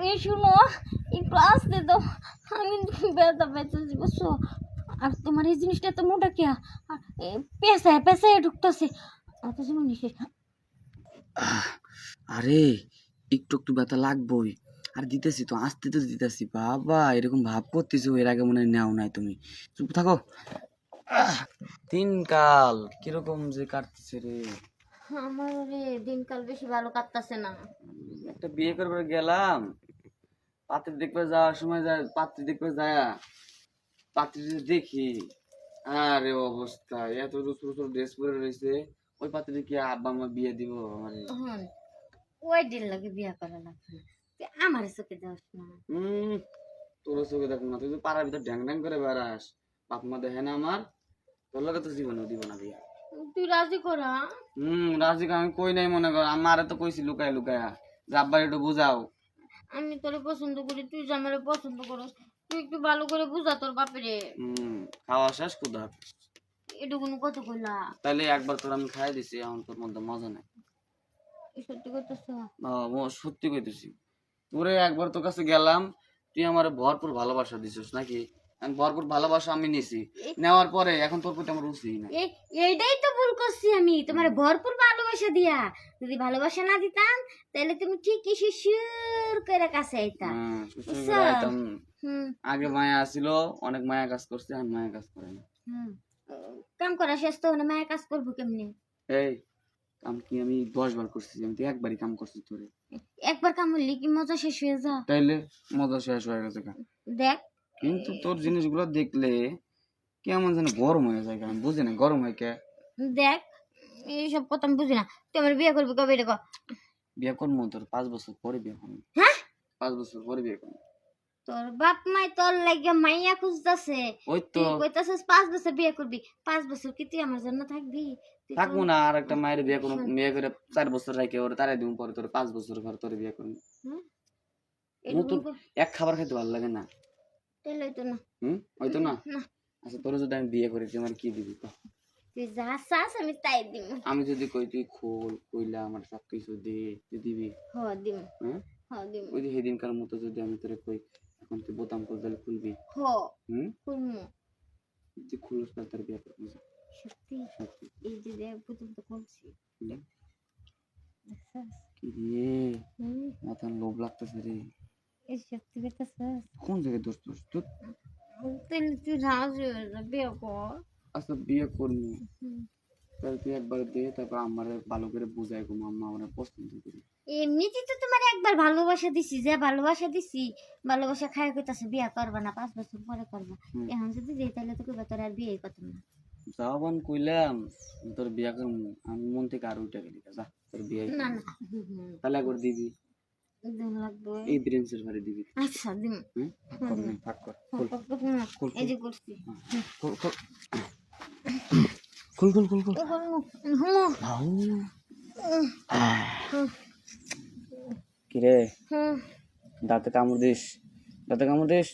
এই শুনো, একটু আসতে দাও, আমি ব্যথা পেতেছি বুঝছো। আর তোমার এই জিনিসটা তো মোটা কিয়া পেঁচায় পেঁচায় ঢুকতেছে, অত যেমন নিষেধ। আরে একটু একটু ব্যথা লাগবেই, আর দিতেছি তো, আসতে তো দিতেছি। বাবা এরকম ভাব করতেছো, এর আগে মনে হয় নেও নাই তুমি। চুপ থাকো। দিনকাল কিরকম যে কাটতেছে রে। আমার রে দিনকাল বেশি ভালো কাটতেছে না। একটা বিয়ে করবার গেলাম, পাত্রী দেখবে যাওয়ার সময় যায়, পাত্রী দেখবে যায়, পাত্রী দেখি আরে অবস্থা, এত ছোট ছোট ড্রেস পরে রয়েছে। ওই পাত্রী কি আব্বা মা বিয়ে দিব আমার? হ্যাঁ, ওই দিন লাগে বিয়া করা লাগবে না, তুই আমার চোখে যাস না। তোর চোখে দেখ না, তুই তো পাড়ার ভিতর ঢ্যাং ঢ্যাং করে বেড়াস, বাপ মা দেখে না আমার। তোর লগে তো জীবনেও দিব না বিয়া। তুই রাজি করা। রাজিকা আমি কই নাই, মনে কর আমারে তো কইছি লুকায় লুকায়া যে আব্বা একটু বুঝাও। আমি তোরে পছন্দ করি, তুই যে আমারে পছন্দ করস, তুই একটু ভালো করে বুঝা তোর বাপেরে। খাওয়া শেষ কোথা? এটুকুন কত কইলা? তাইলে একবার তোর আমি খাই দিছি, এখন তোর মধ্যে মজা নাই। সত্যি কইতেছ? সত্যি কইতেছি। তোরে একবার তোর কাছে গেলাম, তুই আমার ভরপুর ভালোবাসা দিছিস নাকি? আমি ভরপুর ভালোবাসা আমি নিছি, নেওয়ার পরে এখন তোর প্রতি আমার রুচি না। এইটাই তো ভুল করছি আমি, তোমার ভরপুর ভালোবাসা দিয়া। যদি ভালোবাসা না দিতাম তাহলে তুমি ঠিকই শিশুর করে কাছে আইতা। আগে মায়া আসিল, অনেক মায়া কাজ করছে, আর মায়া কাজ করে না। কাম করা শেষ তো হলে মায়ের কাজ করবো কেমনে? এই কাম কি আমি 10 বার করছি? আমি তো একবারই কাম করছি তোরে। একবার কাম হইলে কি মজা শেষ হয়ে যা? তাইলে মজা শেষ হয়ে গেছে। দেখ, কিন্তু তোর জিনিসগুলো দেখলে কেমন যেন গরম হয়ে যায়, আমি বুঝি না গরম হয় কে। দেখ, এইসব কথা আমি বুঝি না। তুই আমার বিয়ে করবি কবে এটা? বিয়ে করবো তোর 5 বছর পরে বিয়ে করবো। হ্যাঁ, 5 বছর পরে বিয়ে করবো। তোর বাপ মাই তোর লাগে মাইয়া খুঁজতেছে, ওই তো তুই কইতাছিস 5 বছর বিয়ে করবি। 5 বছর কি তুই আমার জন্য থাকবি? থাকবো না, আর একটা মায়ের বিয়ে করবো, বিয়ে করে 4 বছর রাখে ওর তারাই দিব, পরে তোর 5 বছর পর তোর বিয়ে করবো। নতুন এক খাবার খেতে ভালো লাগে না? হইতো না। হয়তো না। আচ্ছা তোর যদি আমি বিয়ে করি, তুই আমার কি দিবি? তুই যা চাস আমি তাই দিব। আমি যদি কই তুই খোল কইলা আমার সবকিছু দে, তুই দিবি? হ্যাঁ দিব। হ্যাঁ দিব। ওই যে সেদিনকার মতো যদি আমি তোরে কই এখন তুই বোতাম খুললে খুলবি? হ্যাঁ খুলমু। তুই খুলস না, তোর বিয়ে করবি। সত্যি? এই যে দেখ প্রথম তো খুলছি। কি রে মাথা লোভ লাগতেছে রে। এই সত্যি কইতাছিস? কোন জায়গায় দোষ দোষ তোর? তুই রাজি হয়ে যা, বিয়ে কর। আচ্ছা বিয়ে করবি, তাহলে তুই একবার দে, তারপর আমার ভালো করে বুঝাই গো মাম্মা আমার পছন্দ করি। এমনিতেই তো তোমার একবার ভালোবাসা দিছি, যে ভালোবাসা দিছি, ভালোবাসা খায় কইতাছে বিয়ে করবা না, 5 বছর পরে করবা। এখন যদি যাই তাহলে তো কইবা তোর আর বিয়ে করতাম না। যাওয়ান কইলাম তোর বিয়ে করবো, আমি মন থেকে আর উঠে গেলি যা, তোর বিয়ে না না, তাহলে একবার দিবি, দিন লাগবে। এই ব্রেঞ্চের ঘরে দিবি। আচ্ছা দিন। থাক কর, এই যে করছি। খুল খুল খুল খুল। কিরে দাঁতে কামড় দিস, দাঁতে কামড় দিস।